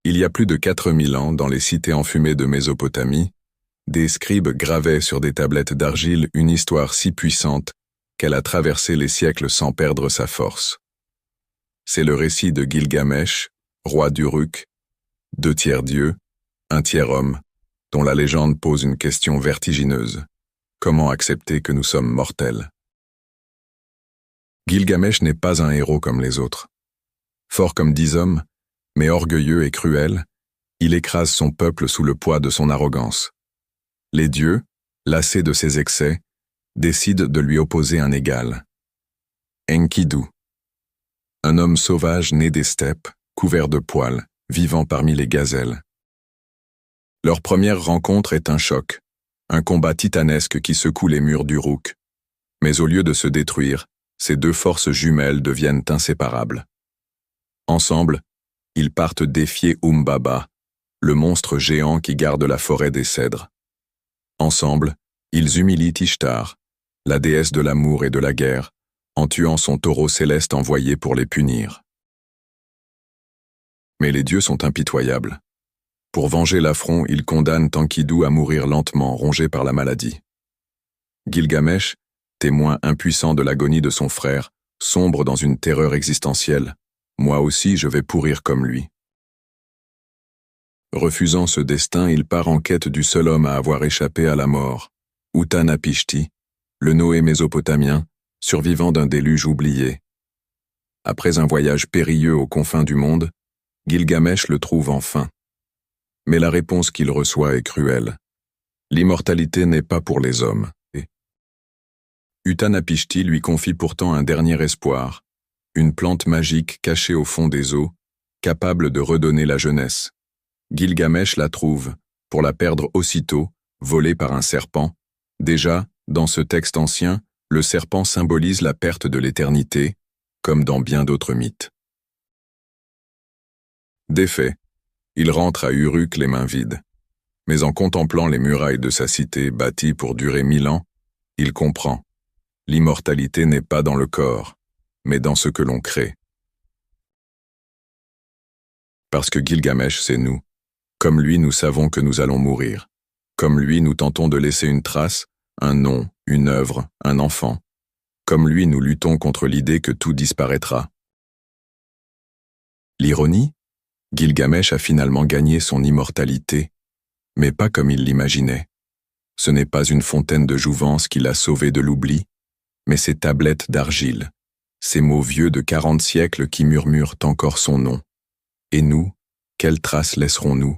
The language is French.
Il y a plus de 4000 ans, dans les cités enfumées de Mésopotamie, des scribes gravaient sur des tablettes d'argile une histoire si puissante qu'elle a traversé les siècles sans perdre sa force. C'est le récit de Gilgamesh, roi d'Uruk, 2/3 dieu, 1/3 homme, dont la légende pose une question vertigineuse. Comment accepter que nous sommes mortels? Gilgamesh n'est pas un héros comme les autres. Fort comme 10 hommes, mais orgueilleux et cruel, il écrase son peuple sous le poids de son arrogance. Les dieux, lassés de ses excès, décident de lui opposer un égal. Enkidu, un homme sauvage né des steppes, couvert de poils, vivant parmi les gazelles. Leur première rencontre est un choc, un combat titanesque qui secoue les murs d'Uruk. Mais au lieu de se détruire, ces deux forces jumelles deviennent inséparables. Ensemble, ils partent défier Umbaba, le monstre géant qui garde la forêt des cèdres. Ensemble, ils humilient Ishtar, la déesse de l'amour et de la guerre, en tuant son taureau céleste envoyé pour les punir. Mais les dieux sont impitoyables. Pour venger l'affront, ils condamnent Enkidu à mourir lentement, rongé par la maladie. Gilgamesh, témoin impuissant de l'agonie de son frère, sombre dans une terreur existentielle. Moi aussi, je vais pourrir comme lui. Refusant ce destin, il part en quête du seul homme à avoir échappé à la mort, Utanapishti, le Noé mésopotamien, survivant d'un déluge oublié. Après un voyage périlleux aux confins du monde, Gilgamesh le trouve enfin. Mais la réponse qu'il reçoit est cruelle. L'immortalité n'est pas pour les hommes. Utanapishti lui confie pourtant un dernier espoir, une plante magique cachée au fond des eaux, capable de redonner la jeunesse. Gilgamesh la trouve, pour la perdre aussitôt, volée par un serpent. Déjà, dans ce texte ancien, le serpent symbolise la perte de l'éternité, comme dans bien d'autres mythes. Défait, il rentre à Uruk les mains vides. Mais en contemplant les murailles de sa cité bâtie pour durer 1000 ans, il comprend. L'immortalité n'est pas dans le corps, mais dans ce que l'on crée. Parce que Gilgamesh, c'est nous. Comme lui, nous savons que nous allons mourir. Comme lui, nous tentons de laisser une trace, un nom, une œuvre, un enfant. Comme lui, nous luttons contre l'idée que tout disparaîtra. L'ironie? Gilgamesh a finalement gagné son immortalité, mais pas comme il l'imaginait. Ce n'est pas une fontaine de jouvence qui l'a sauvé de l'oubli, mais ces tablettes d'argile, ces mots vieux de 40 siècles qui murmurent encore son nom. Et nous, quelles traces laisserons-nous?